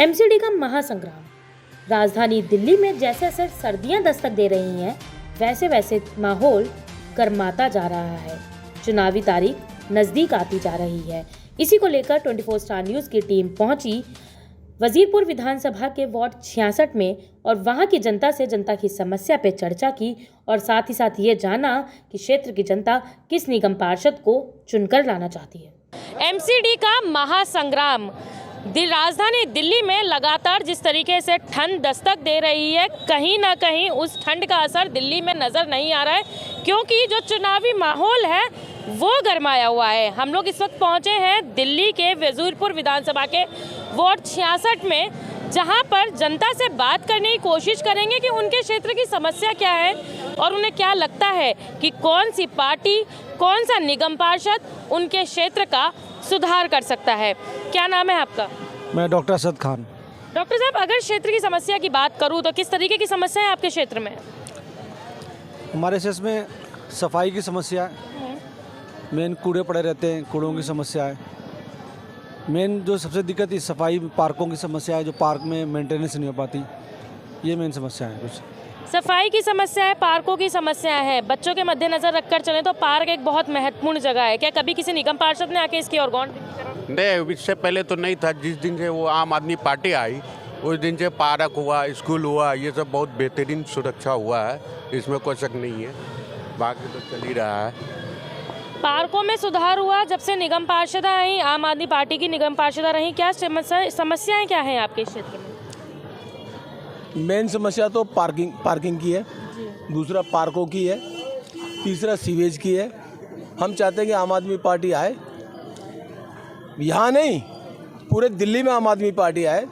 MCD का महासंग्राम। राजधानी दिल्ली में जैसे जैसे सर्दियां दस्तक दे रही हैं, वैसे वैसे माहौल गर्माता जा रहा है। चुनावी तारीख नज़दीक आती जा रही है। इसी को लेकर 24 स्टार न्यूज़ की टीम पहुंची वजीरपुर विधानसभा के वार्ड 66 में और वहां की जनता से जनता की समस्या पे चर्चा की और साथ ही साथ ये जाना कि क्षेत्र की जनता किस निगम पार्षद को चुनकर लाना चाहती है। एमसीडी का महासंग्राम। राजधानी दिल्ली में लगातार जिस तरीके से ठंड दस्तक दे रही है, कहीं ना कहीं उस ठंड का असर दिल्ली में नज़र नहीं आ रहा है, क्योंकि जो चुनावी माहौल है वो गरमाया हुआ है। हम लोग इस वक्त पहुंचे हैं दिल्ली के वजीरपुर विधानसभा के वार्ड 66 में, जहां पर जनता से बात करने की कोशिश करेंगे कि उनके क्षेत्र की समस्या क्या है और उन्हें क्या लगता है कि कौन सी पार्टी, कौन सा निगम पार्षद उनके क्षेत्र का सुधार कर सकता है। क्या नाम है आपका? मैं डॉक्टर असद खान। डॉक्टर साहब, अगर क्षेत्र की समस्या की बात करूं तो किस तरीके की समस्या है आपके क्षेत्र में? हमारे क्षेत्र में सफाई की समस्या है, मेन कूड़े पड़े रहते हैं, कूड़ों की समस्या है। मेन जो सबसे दिक्कत है सफाई, पार्कों की समस्या है, जो पार्क में मेंटेनेंस नहीं हो पाती, ये मेन समस्या है। कुछ सफाई की समस्या है, पार्कों की समस्या है। बच्चों के मद्देनजर रखकर चलें तो पार्क एक बहुत महत्वपूर्ण जगह है। क्या कभी किसी निगम पार्षद ने आके इसकी और गौर नहीं? इससे पहले तो नहीं था। जिस दिन से वो आम आदमी पार्टी आई उस दिन से पार्क हुआ, स्कूल हुआ, ये सब बहुत बेहतरीन सुरक्षा हुआ है, इसमें कोई शक नहीं है। बाकी तो चल ही रहा है। पार्कों में सुधार हुआ जब से निगम पार्षद आई, आम आदमी पार्टी की निगम पार्षद रही। क्या समस्याएं क्या हैं आपके क्षेत्र में? मेन समस्या तो पार्किंग की है, दूसरा पार्कों की है, तीसरा सीवेज की है। हम चाहते हैं कि आम आदमी पार्टी आए, यहाँ नहीं पूरे दिल्ली में आम आदमी पार्टी आए,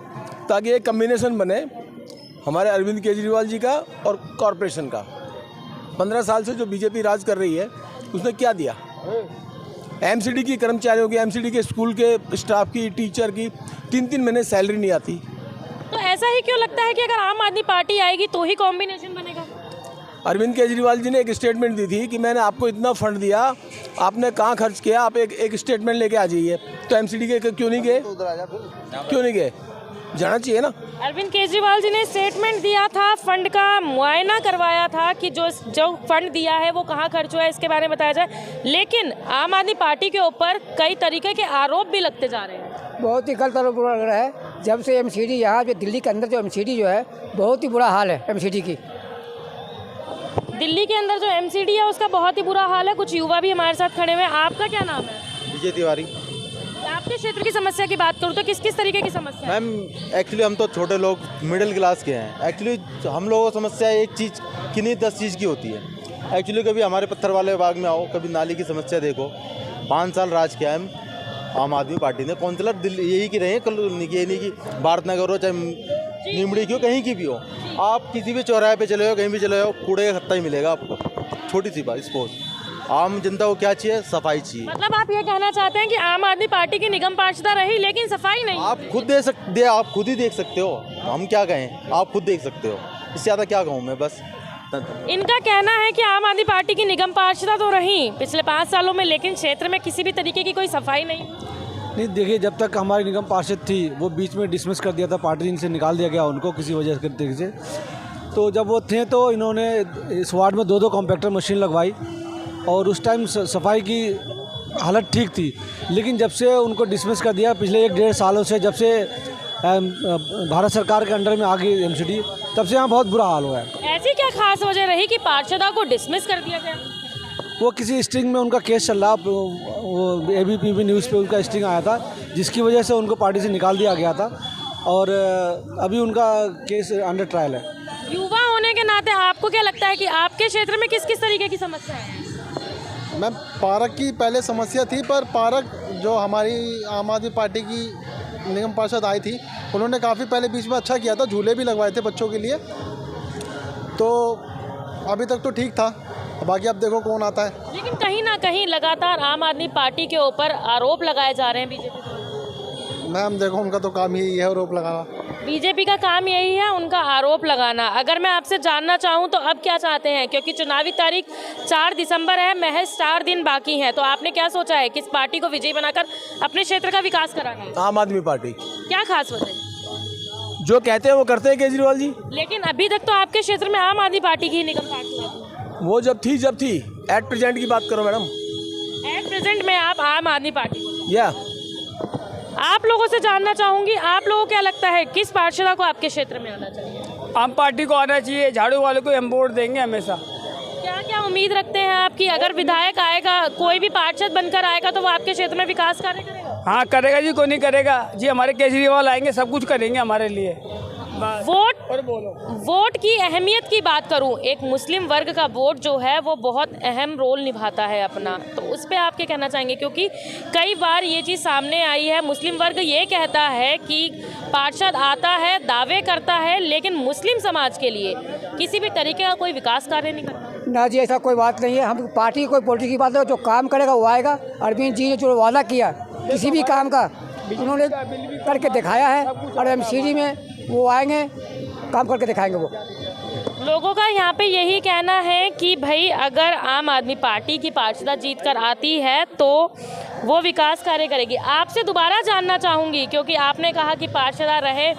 ताकि एक कम्बिनेशन बने हमारे अरविंद केजरीवाल जी का और कॉरपोरेशन का। 15 साल से जो बीजेपी राज कर रही है उसने क्या दिया? एमसीडी की कर्मचारियों की, एमसीडी के स्कूल के स्टाफ की, टीचर की 3-3 महीने सैलरी नहीं आती। तो ऐसा ही क्यों लगता है कि अगर आम आदमी पार्टी आएगी तो ही कॉम्बिनेशन बनेगा? अरविंद केजरीवाल जी ने एक स्टेटमेंट दी थी कि मैंने आपको इतना फंड दिया, आपने कहाँ खर्च किया, आप एक स्टेटमेंट लेके आ जाइए। तो एमसीडी के क्यों नहीं गए? जाना चाहिए ना। अरविंद केजरीवाल जी ने स्टेटमेंट दिया था, फंड का मुआयना करवाया था कि जो फंड दिया है वो कहाँ खर्च हुआ है, इसके बारे में बताया जाए। लेकिन आम आदमी पार्टी के ऊपर कई तरीके के आरोप भी लगते जा रहे हैं। बहुत ही गलत आरोप लग रहा है। जब से एमसीडी यहाँ जो दिल्ली के अंदर जो एमसीडी जो है, बहुत ही बुरा हाल है एमसीडी की। दिल्ली के अंदर जो एमसीडी है उसका बहुत ही बुरा हाल है। कुछ युवा भी हमारे साथ खड़े हुए हैं। आपका क्या नाम है? विजय तिवारी। आपके क्षेत्र की समस्या की बात करूँ तो किस किस तरीके की समस्या है? मैम एक्चुअली हम तो छोटे लोग मिडिल क्लास के हैं। एक्चुअली हम लोगों को समस्या एक चीज़ की नहीं 10 चीज़ की होती है। एक्चुअली कभी हमारे पत्थर वाले बाग में आओ, कभी नाली की समस्या देखो। 5 साल राज किया है आम आदमी पार्टी ने। काउंसिलर दिल्ली यही की रहे हैं, कॉलोनी की, ये नहीं कि भारत नगर हो चाहे नीमड़ी की हो, कहीं की भी हो। आप किसी भी चौराहे पे चले हो, कहीं भी चले हो, कूड़े का खत्ता ही मिलेगा आपको। छोटी सी बात स्पोर्ट। आम जनता को क्या चाहिए? सफाई चाहिए। मतलब आप ये कहना चाहते हैं कि आम आदमी पार्टी की निगम पार्षदा रही लेकिन सफाई नहीं? आप खुद आप खुद ही देख सकते हो, हम क्या कहें, आप खुद देख सकते हो। इससे ज़्यादा क्या कहूँ मैं? बस इनका कहना है कि आम आदमी पार्टी की निगम पार्षदा तो रही पिछले 5 सालों में, लेकिन क्षेत्र में किसी भी तरीके की कोई सफाई नहीं। देखिए, जब तक हमारी निगम पार्षद थी वो बीच में डिसमिस कर दिया था, पार्टी से निकाल दिया गया उनको किसी वजह से। तो जब वो थे तो इन्होंने इस वार्ड में 2-2 कॉम्पैक्टर मशीन लगवाई और उस टाइम सफाई की हालत ठीक थी। लेकिन जब से उनको डिसमिस कर दिया पिछले 1-1.5 सालों से, जब से भारत सरकार के अंडर में आ गई एमसीडी, तब से यहाँ बहुत बुरा हाल हुआ है। ऐसी क्या खास वजह रही कि पार्षदा को डिसमिस कर दिया गया? वो किसी स्ट्रिंग में उनका केस चल रहा, वो ABP न्यूज़ पे उनका स्ट्रिंग आया था, जिसकी वजह से उनको पार्टी से निकाल दिया गया था और अभी उनका केस अंडर ट्रायल है। युवा होने के नाते आपको क्या लगता है कि आपके क्षेत्र में किस किस तरीके की समस्या है? मैम, पार्क की पहले समस्या थी, पर पार्क जो हमारी आम आदमी पार्टी की निगम पार्षद आई थी, उन्होंने काफ़ी पहले बीच में अच्छा किया था, झूले भी लगवाए थे बच्चों के लिए, तो अभी तक तो ठीक था। बाकी अब देखो कौन आता है। लेकिन कहीं ना कहीं लगातार आम आदमी पार्टी के ऊपर आरोप लगाए जा रहे हैं बीजेपी। मैम देखो, उनका तो काम ही है आरोप लगाना। बीजेपी का काम यही है, उनका आरोप लगाना। अगर मैं आपसे जानना चाहूँ तो अब क्या चाहते हैं, क्योंकि चुनावी तारीख 4 दिसंबर है, महज 4 दिन बाकी हैं, तो आपने क्या सोचा है किस पार्टी को विजयी बनाकर अपने क्षेत्र का विकास कराना है? आम आदमी पार्टी। क्या खास वजह? जो कहते हैं वो करते हैं केजरीवाल जी। लेकिन अभी तक तो आपके क्षेत्र में आम आदमी पार्टी की ही निगम पार्षद थी। वो जब थी एट प्रेजेंट की बात करो मैडम। एट प्रेजेंट में आप आम आदमी पार्टी को या आप लोगों से जानना चाहूंगी, आप लोगों को क्या लगता है किस पार्षद को आपके क्षेत्र में आना चाहिए? आम पार्टी को आना चाहिए, झाड़ू वाले को हम वोट देंगे हमेशा। क्या क्या उम्मीद रखते हैं आप कि अगर विधायक आएगा, कोई भी पार्षद बनकर आएगा तो वो आपके क्षेत्र में विकास कार्य करेगा? हाँ करेगा जी, कोई नहीं करेगा जी। हमारे केजरीवाल आएंगे, सब कुछ करेंगे हमारे लिए। वोट की अहमियत की बात करूं, एक मुस्लिम वर्ग का वोट जो है वो बहुत अहम रोल निभाता है अपना, तो उस पे आप क्या कहना चाहेंगे? क्योंकि कई बार ये चीज़ सामने आई है, मुस्लिम वर्ग ये कहता है कि पार्षद आता है, दावे करता है, लेकिन मुस्लिम समाज के लिए किसी भी तरीके का कोई विकास कार्य नहीं करता। ना जी, ऐसा कोई बात नहीं है। हम पार्टी कोई पॉलिटिक्स की बात है, जो काम करेगा वो आएगा। अरविंद जी ने जो वादा किया किसी भी काम का उन्होंने करके दिखाया है, और एमसीडी में वो आएंगे, काम करके दिखाएंगे वो। लोगों का यहाँ पे यही कहना है कि भाई अगर आम आदमी पार्टी की पार्षदा जीत कर आती है तो वो विकास कार्य करेगी। आपसे दोबारा जानना चाहूँगी, क्योंकि आपने कहा कि पार्षदा रहे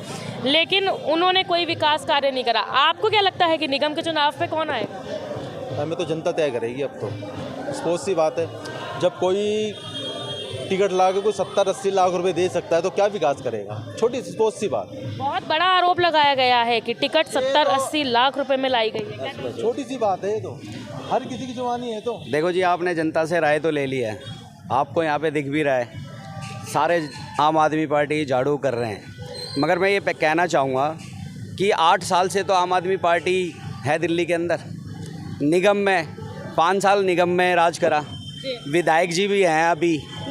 लेकिन उन्होंने कोई विकास कार्य नहीं करा। आपको क्या लगता है कि निगम के चुनाव पे कौन आएगा? हमें तो जनता तय करेगी। अब तो स्पोर्ट्स सी बात है, जब कोई टिकट ला के कोई 70-80 लाख रुपए दे सकता है तो क्या विकास करेगा? छोटी स्पोर्ट्स सी बात। बहुत बड़ा आरोप लगाया गया है कि टिकट 70-80 लाख रुपए में लाई गई है। छोटी सी बात है ये तो, हर किसी की जुबानी है। तो देखो जी, आपने जनता से राय तो ले ली है, आपको यहाँ पे दिख भी रहा है सारे आम आदमी पार्टी झाड़ू कर रहे हैं। मगर मैं ये कहना चाहूँगा कि 8 साल से तो आम आदमी पार्टी है दिल्ली के अंदर, निगम में 5 साल निगम में राज करा, विधायक जी भी हैं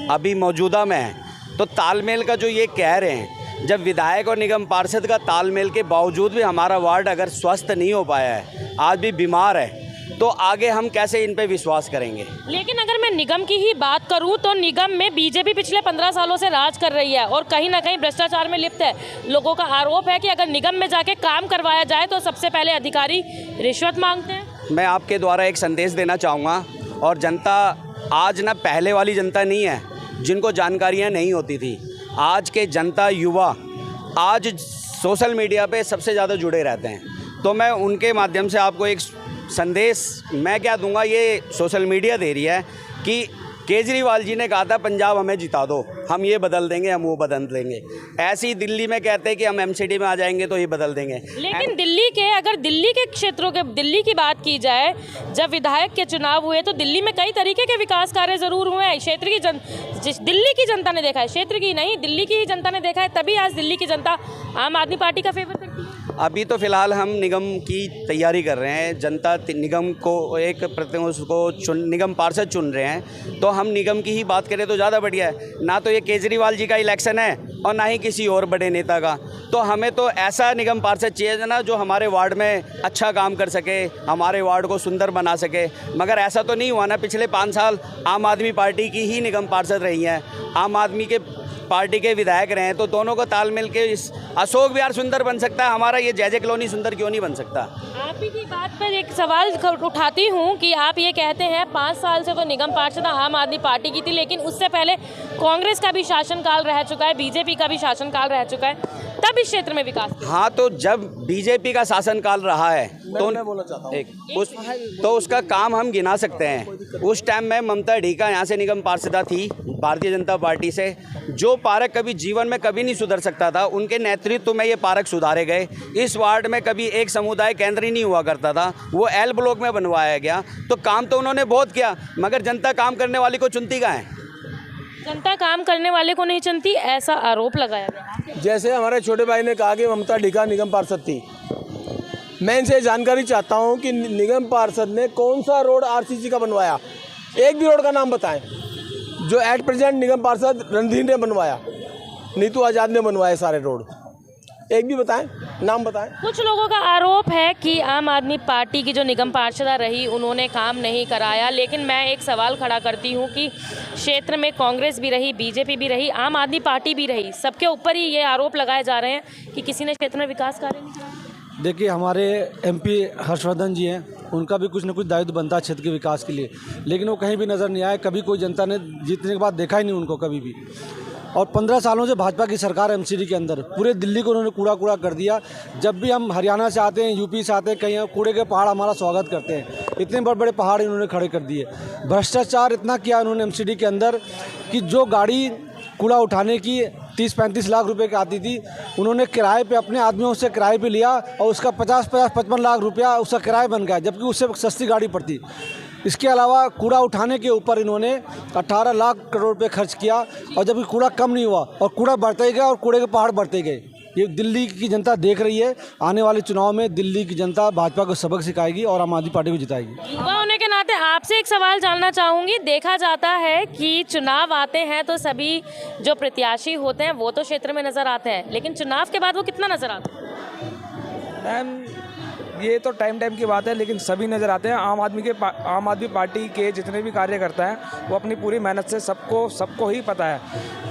अभी मौजूदा में हैं। तो तालमेल का जो ये कह रहे हैं, जब विधायक और निगम पार्षद का तालमेल के बावजूद भी हमारा वार्ड अगर स्वस्थ नहीं हो पाया है, आज भी बीमार है, तो आगे हम कैसे इन पे विश्वास करेंगे? लेकिन अगर मैं निगम की ही बात करूं तो निगम में बीजेपी पिछले 15 सालों से राज कर रही है और कहीं ना कहीं भ्रष्टाचार में लिप्त है। लोगों का आरोप है कि अगर निगम में जाके काम करवाया जाए तो सबसे पहले अधिकारी रिश्वत मांगते हैं। मैं आपके द्वारा एक संदेश देना चाहूँगा, और जनता आज ना पहले वाली जनता नहीं है जिनको जानकारियाँ नहीं होती थी। आज के जनता युवा आज सोशल मीडिया पे सबसे ज़्यादा जुड़े रहते हैं, तो मैं उनके माध्यम से आपको एक संदेश मैं क्या दूंगा, ये सोशल मीडिया दे रही है कि केजरीवाल जी ने कहा था पंजाब हमें जिता दो, हम ये बदल देंगे, हम वो बदल देंगे। ऐसे ही दिल्ली में कहते हैं कि हम एमसीडी में आ जाएंगे तो ये बदल देंगे। लेकिन दिल्ली के क्षेत्रों के दिल्ली की बात की जाए, जब विधायक के चुनाव हुए तो दिल्ली में कई तरीके के विकास कार्य जरूर हुए हैं। दिल्ली की जनता ने देखा है, क्षेत्र की नहीं, दिल्ली की ही जनता ने देखा है, तभी आज दिल्ली की जनता आम आदमी पार्टी का फेवर करती है। अभी तो फिलहाल हम निगम की तैयारी कर रहे हैं, जनता निगम को एक प्रतिनिधि को निगम पार्षद चुन रहे हैं, तो हम निगम की ही बात करें तो ज़्यादा बढ़िया है। ना तो ये केजरीवाल जी का इलेक्शन है और ना ही किसी और बड़े नेता का, तो हमें तो ऐसा निगम पार्षद चाहिए ना जो हमारे वार्ड में अच्छा काम कर सके, हमारे वार्ड को सुंदर बना सके। मगर ऐसा तो नहीं हुआ ना, पिछले 5 साल आम आदमी पार्टी की ही निगम पार्षद रही हैं, आम आदमी के पार्टी के विधायक रहे हैं, तो दोनों को तालमेल के इस अशोक विहार सुंदर बन सकता है, हमारा ये जय कॉलोनी सुंदर क्यों नहीं बन सकता? आप ही की बात पर एक सवाल उठाती हूँ कि आप ये कहते हैं 5 साल से तो निगम पार्षद आम आदमी पार्टी की थी, लेकिन उससे पहले कांग्रेस का भी शासनकाल रह चुका है, बीजेपी का भी शासनकाल रह चुका है, तब इस क्षेत्र में विकास। हाँ, तो जब बीजेपी का शासनकाल रहा है तो मैं बोलना चाहता हूँ तो उसका काम हम गिना सकते हैं। उस टाइम में ममता ढीका यहाँ से निगम पार्षदा थी भारतीय जनता पार्टी से, जो पार्क कभी जीवन में कभी नहीं सुधर सकता था, उनके नेतृत्व में ये पार्क सुधारे गए। इस वार्ड में कभी एक समुदाय केंद्र ही नहीं हुआ करता था, वो एल ब्लॉक में बनवाया गया। तो काम तो उन्होंने बहुत किया, मगर जनता काम करने वाली को चुनती कहाँ है? जनता काम करने वाले को नहीं चुनती, ऐसा आरोप लगाया गया। जैसे हमारे छोटे भाई ने कहा कि ममता ढीका निगम पार्षद थी, मैं इनसे जानकारी चाहता हूं कि निगम पार्षद ने कौन सा रोड आरसीसी का बनवाया, एक भी रोड का नाम बताएं जो एट प्रेजेंट निगम पार्षद रणधीर ने बनवाया, नीतू आज़ाद ने बनवाए सारे रोड, एक भी बताएं, नाम बताएं। कुछ लोगों का आरोप है कि आम आदमी पार्टी की जो निगम पार्षदा रही उन्होंने काम नहीं कराया, लेकिन मैं एक सवाल खड़ा करती हूं कि क्षेत्र में कांग्रेस भी रही, बीजेपी भी रही, आम आदमी पार्टी भी रही, सबके ऊपर ही ये आरोप लगाए जा रहे हैं कि किसी ने क्षेत्र में विकास कार्य नहीं किया। देखिए, हमारे एमपी हर्षवर्धन जी हैं, उनका भी कुछ न कुछ दायित्व बनता है क्षेत्र के विकास के लिए, लेकिन वो कहीं भी नज़र नहीं आए। कभी कोई जनता ने जीतने के बाद देखा ही नहीं उनको कभी भी। और 15 सालों से भाजपा की सरकार एमसीडी के अंदर पूरे दिल्ली को उन्होंने कूड़ा कर दिया। जब भी हम हरियाणा से आते हैं, यूपी से आते हैं, कहीं कूड़े के पहाड़ हमारा स्वागत करते हैं। इतने बड़े बड़े पहाड़ इन्होंने खड़े कर दिए। भ्रष्टाचार इतना किया उन्होंने एमसीडी के अंदर कि जो गाड़ी कूड़ा उठाने की 30-35 लाख रुपए की आती थी, उन्होंने किराए पे अपने आदमियों से किराए पे लिया और उसका 50-55 लाख रुपया उसका किराया बन गया, जबकि उससे सस्ती गाड़ी पड़ती। इसके अलावा कूड़ा उठाने के ऊपर इन्होंने 18 लाख करोड़ रुपए खर्च किया, और जबकि कूड़ा कम नहीं हुआ और कूड़ा बढ़ते ही गया और कूड़े के पहाड़ बढ़ते गए। ये दिल्ली की जनता देख रही है। आने वाले चुनाव में दिल्ली की जनता भाजपा को सबक सिखाएगी और आम आदमी पार्टी को जिताएगी। युवा होने के नाते आपसे एक सवाल जानना चाहूँगी। देखा जाता है कि चुनाव आते हैं तो सभी जो प्रत्याशी होते हैं वो तो क्षेत्र में नज़र आते हैं, लेकिन चुनाव के बाद वो कितना नज़र आते हैं? मैम ये तो टाइम की बात है, लेकिन सभी नज़र आते हैं। आम आदमी पार्टी के जितने भी कार्यकर्ता हैं वो अपनी पूरी मेहनत से सबको ही पता है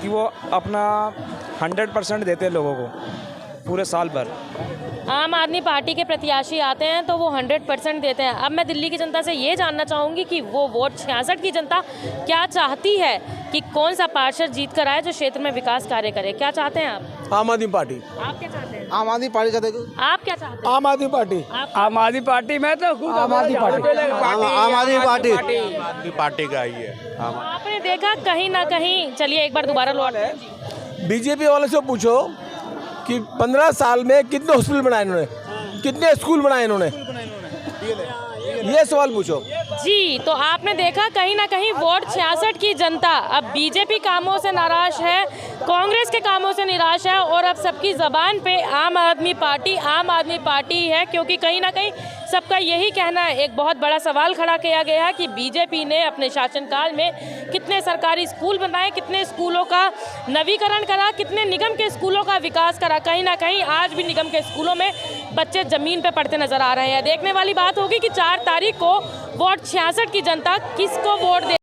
कि वो अपना 100% देते हैं लोगों को पूरे साल भर। आम आदमी पार्टी के प्रत्याशी आते हैं तो वो 100% देते हैं। अब मैं दिल्ली की जनता से ये जानना चाहूँगी कि वो वोट 66 की जनता क्या चाहती है कि कौन सा पार्षद जीत कर आए जो क्षेत्र में विकास कार्य करे। क्या चाहते हैं आप? आम आदमी पार्टी। आप क्या चाहते हैं? आम आदमी पार्टी चाहते हैं। आप क्या चाहते हैं? आम आदमी पार्टी। आम आदमी पार्टी में तो खुद आम आदमी पार्टी। आम आदमी पार्टी। आम आदमी पार्टी का ही है। आपने देखा कहीं ना कहीं, चलिए एक बार दोबारा लौट है, बीजेपी वाले से पूछो कि 15 साल में कितने हॉस्पिटल बनाए इन्होंने, कितने स्कूल बनाए इन्होंने, ये सवाल पूछो। जी। तो आपने देखा कहीं ना कहीं वोट 66 की जनता अब बीजेपी कामों से नाराज है, कांग्रेस के कामों से निराश है, और अब सबकी ज़बान पे आम आदमी पार्टी है, क्योंकि कहीं ना कहीं सबका यही कहना है। एक बहुत बड़ा सवाल खड़ा किया गया है कि बीजेपी ने अपने शासनकाल में कितने सरकारी स्कूल बनाए, कितने स्कूलों का नवीकरण करा, कितने निगम के स्कूलों का विकास करा। कहीं ना कहीं आज भी निगम के स्कूलों में बच्चे ज़मीन पे पढ़ते नज़र आ रहे हैं। देखने वाली बात होगी कि 4 तारीख को वोट 66 की जनता किसको वोट दे